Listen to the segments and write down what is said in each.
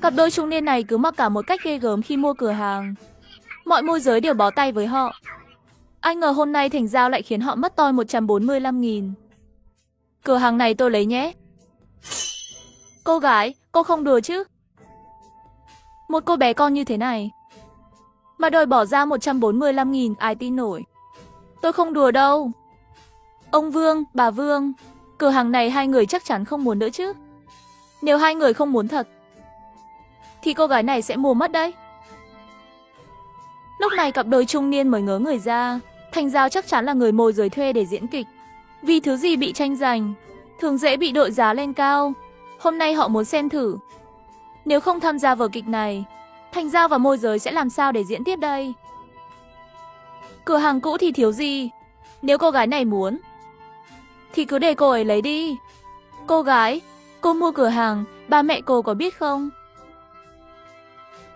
Cặp đôi trung niên này cứ mặc cả một cách ghê gớm khi mua cửa hàng. Mọi môi giới đều bó tay với họ. Ai ngờ hôm nay thành giao lại khiến họ mất toi 145.000. Cửa hàng này tôi lấy nhé. Cô gái, cô không đùa chứ? Một cô bé con như thế này mà đòi bỏ ra 145.000, ai tin nổi. Tôi không đùa đâu. Ông Vương, bà Vương, cửa hàng này hai người chắc chắn không muốn nữa chứ? Nếu hai người không muốn thật thì cô gái này sẽ mua mất đấy. Lúc này cặp đôi trung niên mới ngớ người ra, thành giao chắc chắn là người môi giới thuê để diễn kịch. Vì thứ gì bị tranh giành, thường dễ bị đội giá lên cao. Hôm nay họ muốn xem thử. Nếu không tham gia vở kịch này, thành giao và môi giới sẽ làm sao để diễn tiếp đây? Cửa hàng cũ thì thiếu gì? Nếu cô gái này muốn thì cứ để cô ấy lấy đi. Cô gái, cô mua cửa hàng, ba mẹ cô có biết không?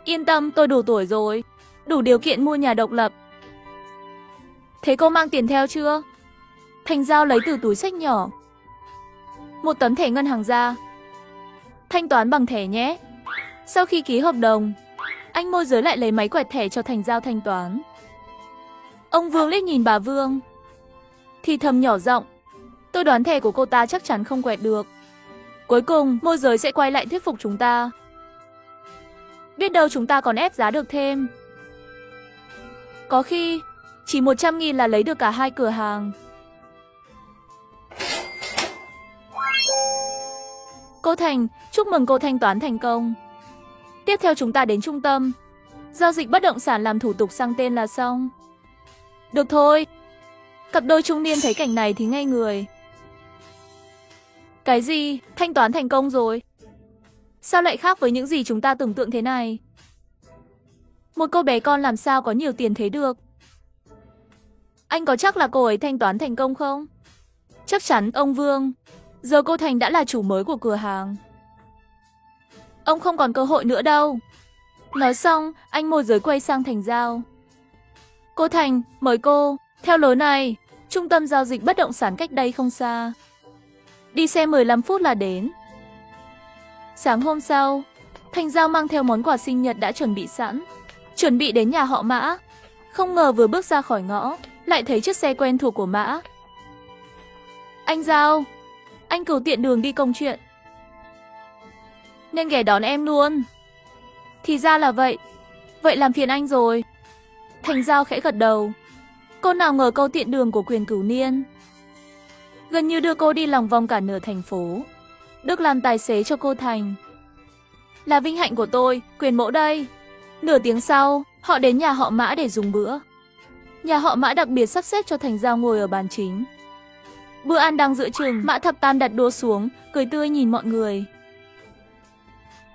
Yên tâm, tôi đủ tuổi rồi, đủ điều kiện mua nhà độc lập. Thế cô mang tiền theo chưa? Thành giao lấy từ túi xách nhỏ một tấm thẻ ngân hàng ra. Thanh toán bằng thẻ nhé. Sau khi ký hợp đồng, anh môi giới lại lấy máy quẹt thẻ cho thành giao thanh toán. Ông Vương liếc nhìn bà Vương, thì thầm nhỏ giọng, tôi đoán thẻ của cô ta chắc chắn không quẹt được. Cuối cùng, môi giới sẽ quay lại thuyết phục chúng ta. Biết đâu chúng ta còn ép giá được thêm. Có khi, chỉ 100.000 là lấy được cả hai cửa hàng. Cô Thành, chúc mừng cô thanh toán thành công. Tiếp theo chúng ta đến trung tâm. Giao dịch bất động sản làm thủ tục sang tên là xong. Được thôi. Cặp đôi trung niên thấy cảnh này thì ngây người. Cái gì? Thanh toán thành công rồi? Sao lại khác với những gì chúng ta tưởng tượng thế này? Một cô bé con làm sao có nhiều tiền thế được? Anh có chắc là cô ấy thanh toán thành công không? Chắc chắn, ông Vương. Giờ cô Thành đã là chủ mới của cửa hàng. Ông không còn cơ hội nữa đâu. Nói xong, anh môi giới quay sang thành giao. Cô Thành, mời cô. Theo lối này, trung tâm giao dịch bất động sản cách đây không xa. Đi xe 15 phút là đến. Sáng hôm sau, thành giao mang theo món quà sinh nhật đã chuẩn bị sẵn, chuẩn bị đến nhà họ Mã. Không ngờ vừa bước ra khỏi ngõ, lại thấy chiếc xe quen thuộc của Mã. Anh Giao, anh cửu tiện đường đi công chuyện, nên ghé đón em luôn. Thì ra là vậy, vậy làm phiền anh rồi. Thành Giao khẽ gật đầu. Cô nào ngờ câu tiện đường của Quyền Cửu Niên gần như đưa cô đi lòng vòng cả nửa thành phố. Được làm tài xế cho cô Thành là vinh hạnh của tôi, Quyền mẫu đây. Nửa tiếng sau, họ đến nhà họ Mã để dùng bữa. Nhà họ Mã đặc biệt sắp xếp cho Thành Giao ngồi ở bàn chính. Bữa ăn đang giữa chừng, Mã Thập Tam đặt đũa xuống, cười tươi nhìn mọi người.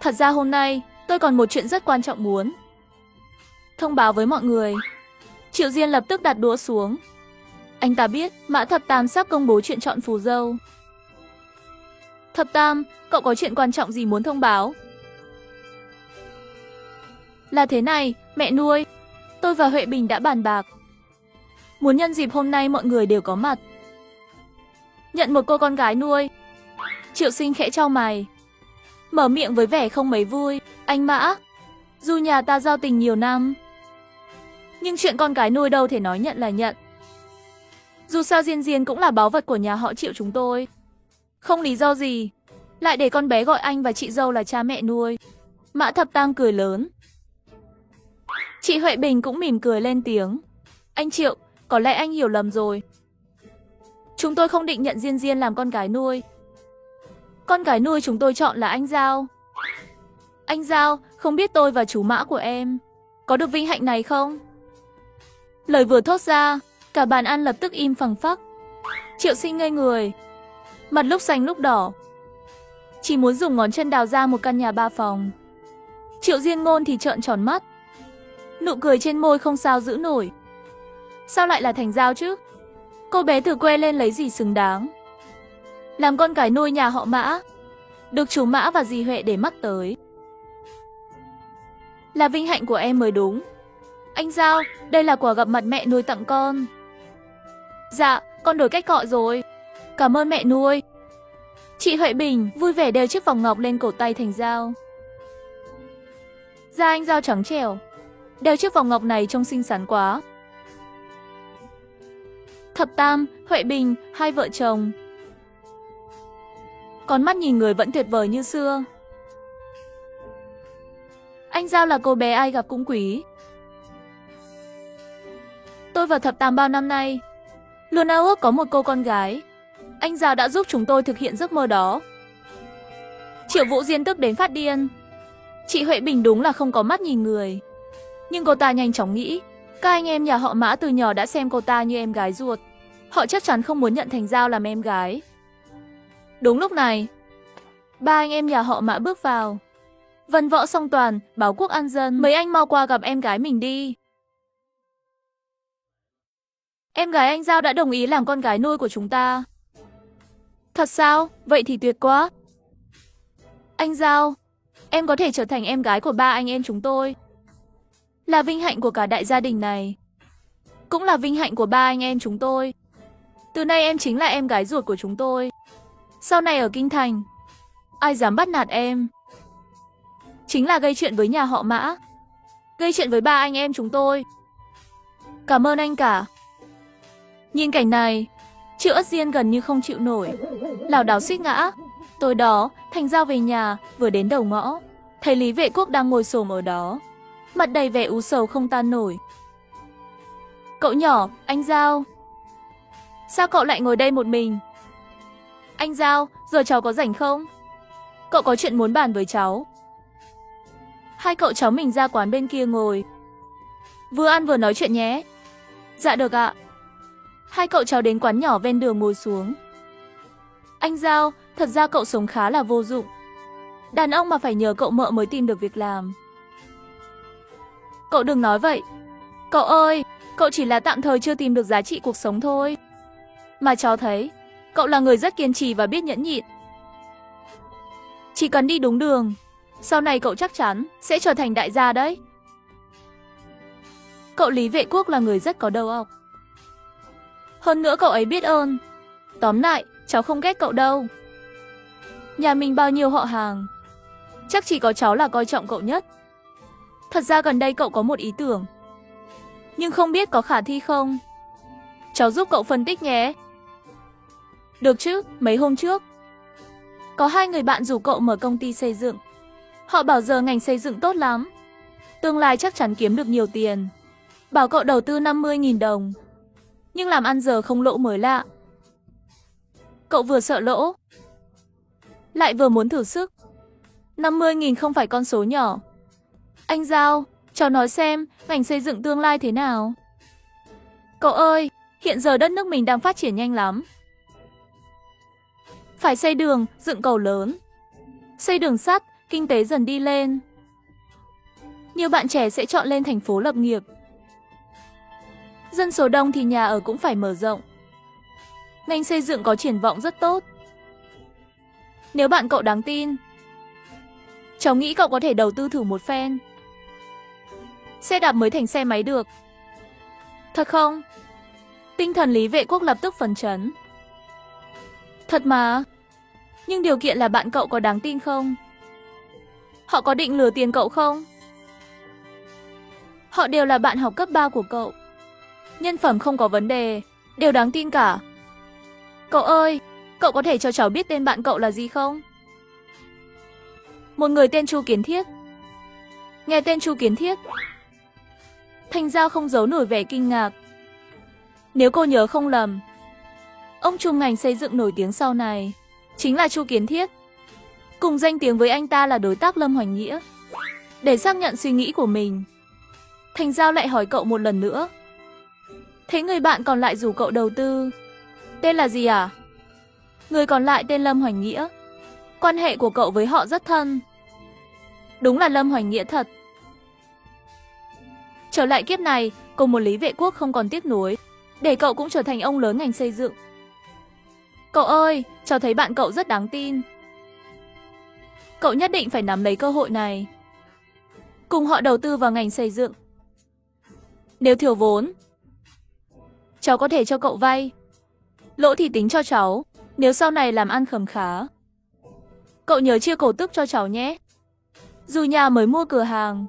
Thật ra hôm nay, tôi còn một chuyện rất quan trọng muốn thông báo với mọi người. Triệu Diên lập tức đặt đũa xuống. Anh ta biết Mã Thập Tam sắp công bố chuyện chọn phù dâu. Thập Tam, cậu có chuyện quan trọng gì muốn thông báo? Là thế này, mẹ nuôi, tôi và Huệ Bình đã bàn bạc. Muốn nhân dịp hôm nay mọi người đều có mặt, nhận một cô con gái nuôi. Triệu Sinh khẽ chau mày, mở miệng với vẻ không mấy vui. Anh Mã, dù nhà ta giao tình nhiều năm, nhưng chuyện con gái nuôi đâu thể nói nhận là nhận. Dù sao Diên Diên cũng là báu vật của nhà họ Triệu chúng tôi. Không lý do gì lại để con bé gọi anh và chị dâu là cha mẹ nuôi. Mã Thập Tam cười lớn. Chị Huệ Bình cũng mỉm cười lên tiếng. Anh Triệu, có lẽ anh hiểu lầm rồi. Chúng tôi không định nhận Diên Diên làm con gái nuôi. Con gái nuôi chúng tôi chọn là anh Giao. Anh Giao, không biết tôi và chú Mã của em có được vinh hạnh này không? Lời vừa thốt ra, cả bàn ăn lập tức im phăng phắc. Triệu Sinh ngây người, mặt lúc xanh lúc đỏ, chỉ muốn dùng ngón chân đào ra một căn nhà 3 phòng. Triệu Diên Ngôn thì trợn tròn mắt, nụ cười trên môi không sao giữ nổi. Sao lại là Thành Giao chứ? Cô bé từ quê lên lấy gì xứng đáng làm con gái nuôi nhà họ Mã, được chú Mã và dì Huệ để mắt tới. Là vinh hạnh của em mới đúng. Anh Giao, đây là quà gặp mặt mẹ nuôi tặng con. Dạ, con đổi cách gọi rồi. Cảm ơn mẹ nuôi. Chị Huệ Bình vui vẻ đeo chiếc vòng ngọc lên cổ tay Thành Giao. Da anh Giao trắng trẻo, đeo chiếc vòng ngọc này trông xinh xắn quá. Thập Tam, Huệ Bình, hai vợ chồng. Con mắt nhìn người vẫn tuyệt vời như xưa. Anh Giao là cô bé ai gặp cũng quý. Tôi và Thập Tam bao năm nay luôn ao ước có một cô con gái. Anh Giao đã giúp chúng tôi thực hiện giấc mơ đó. Triệu Vũ Diên tức đến phát điên. Chị Huệ Bình đúng là không có mắt nhìn người. Nhưng cô ta nhanh chóng nghĩ, các anh em nhà họ Mã từ nhỏ đã xem cô ta như em gái ruột. Họ chắc chắn không muốn nhận Thành Giao làm em gái. Đúng lúc này, ba anh em nhà họ Mã bước vào. Văn Võ Song Toàn, Báo Quốc An Dân, mấy anh mau qua gặp em gái mình đi. Em gái anh Giao đã đồng ý làm con gái nuôi của chúng ta. Thật sao? Vậy thì tuyệt quá. Anh Giao, em có thể trở thành em gái của ba anh em chúng tôi. Là vinh hạnh của cả đại gia đình này. Cũng là vinh hạnh của ba anh em chúng tôi. Từ nay em chính là em gái ruột của chúng tôi. Sau này ở Kinh Thành, ai dám bắt nạt em chính là gây chuyện với nhà họ Mã, gây chuyện với ba anh em chúng tôi. Cảm ơn anh cả. Nhìn cảnh này, Triệu Ất Diên gần như không chịu nổi, lảo đảo suýt ngã. Tối đó, Thành Giao về nhà, vừa đến đầu ngõ, thấy Lý Vệ Quốc đang ngồi xổm ở đó, mặt đầy vẻ u sầu không tan nổi. Cậu nhỏ, anh Giao, sao cậu lại ngồi đây một mình? Anh Giao, giờ cháu có rảnh không? Cậu có chuyện muốn bàn với cháu. Hai cậu cháu mình ra quán bên kia ngồi, vừa ăn vừa nói chuyện nhé. Dạ được ạ. Hai cậu cháu đến quán nhỏ ven đường ngồi xuống. Anh Giao, thật ra cậu sống khá là vô dụng. Đàn ông mà phải nhờ cậu mợ mới tìm được việc làm. Cậu đừng nói vậy. Cậu ơi, cậu chỉ là tạm thời chưa tìm được giá trị cuộc sống thôi. Mà cháu thấy, cậu là người rất kiên trì và biết nhẫn nhịn. Chỉ cần đi đúng đường, sau này cậu chắc chắn sẽ trở thành đại gia đấy. Cậu Lý Vệ Quốc là người rất có đầu óc. Hơn nữa cậu ấy biết ơn. Tóm lại, cháu không ghét cậu đâu. Nhà mình bao nhiêu họ hàng, chắc chỉ có cháu là coi trọng cậu nhất. Thật ra gần đây cậu có một ý tưởng, nhưng không biết có khả thi không. Cháu giúp cậu phân tích nhé. Được chứ, mấy hôm trước có hai người bạn rủ cậu mở công ty xây dựng. Họ bảo giờ ngành xây dựng tốt lắm, tương lai chắc chắn kiếm được nhiều tiền. Bảo cậu đầu tư 50.000 đồng, nhưng làm ăn giờ không lỗ mới lạ. Cậu vừa sợ lỗ, lại vừa muốn thử sức. 50.000 không phải con số nhỏ. Anh Giao, cháu nói xem, ngành xây dựng tương lai thế nào? Cậu ơi, hiện giờ đất nước mình đang phát triển nhanh lắm. Phải xây đường, dựng cầu lớn, xây đường sắt, kinh tế dần đi lên. Nhiều bạn trẻ sẽ chọn lên thành phố lập nghiệp. Dân số đông thì nhà ở cũng phải mở rộng. Ngành xây dựng có triển vọng rất tốt. Nếu bạn cậu đáng tin, cháu nghĩ cậu có thể đầu tư thử một phen. Xe đạp mới thành xe máy được. Thật không? Tinh thần Lý Vệ Quốc lập tức phấn chấn. Thật mà. Nhưng điều kiện là bạn cậu có đáng tin không? Họ có định lừa tiền cậu không? Họ đều là bạn học cấp 3 của cậu. Nhân phẩm không có vấn đề, đều đáng tin cả. Cậu ơi, cậu có thể cho cháu biết tên bạn cậu là gì không? Một người tên Chu Kiến Thiết. Nghe tên Chu Kiến Thiết, Thành Giao không giấu nổi vẻ kinh ngạc. Nếu cô nhớ không lầm, ông trùm ngành xây dựng nổi tiếng sau này chính là Chu Kiến Thiết. Cùng danh tiếng với anh ta là đối tác Lâm Hoành Nghĩa. Để xác nhận suy nghĩ của mình, Thành Giao lại hỏi cậu một lần nữa. Thế người bạn còn lại rủ cậu đầu tư, tên là gì à? Người còn lại tên Lâm Hoành Nghĩa. Quan hệ của cậu với họ rất thân. Đúng là Lâm Hoành Nghĩa thật. Trở lại kiếp này, cùng một Lý Vệ Quốc không còn tiếc nuối, để cậu cũng trở thành ông lớn ngành xây dựng. Cậu ơi, cháu thấy bạn cậu rất đáng tin. Cậu nhất định phải nắm lấy cơ hội này, cùng họ đầu tư vào ngành xây dựng. Nếu thiếu vốn, cháu có thể cho cậu vay. Lỗ thì tính cho cháu, nếu sau này làm ăn khấm khá. Cậu nhớ chia cổ tức cho cháu nhé. Dù nhà mới mua cửa hàng,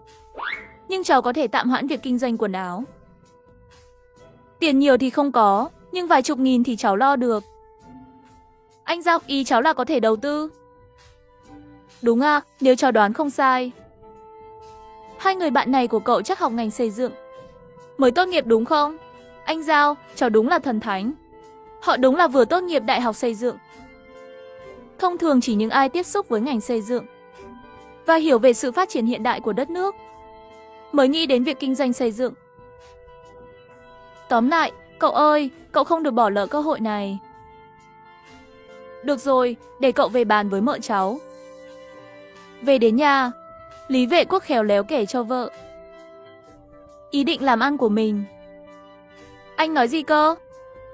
nhưng cháu có thể tạm hoãn việc kinh doanh quần áo. Tiền nhiều thì không có, nhưng vài chục nghìn thì cháu lo được. Anh Giao, ý cháu là có thể đầu tư. Đúng à, nếu cháu đoán không sai. Hai người bạn này của cậu chắc học ngành xây dựng. Mới tốt nghiệp đúng không? Anh Giao, cháu đúng là thần thánh. Họ đúng là vừa tốt nghiệp đại học xây dựng. Thông thường chỉ những ai tiếp xúc với ngành xây dựng và hiểu về sự phát triển hiện đại của đất nước mới nghĩ đến việc kinh doanh xây dựng. Tóm lại, cậu ơi, cậu không được bỏ lỡ cơ hội này. Được rồi, để cậu về bàn với mợ cháu. Về đến nhà, Lý Vệ Quốc khéo léo kể cho vợ ý định làm ăn của mình. Anh nói gì cơ?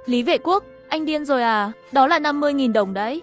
Lý Vệ Quốc, anh điên rồi à? Đó là 50.000 đồng đấy.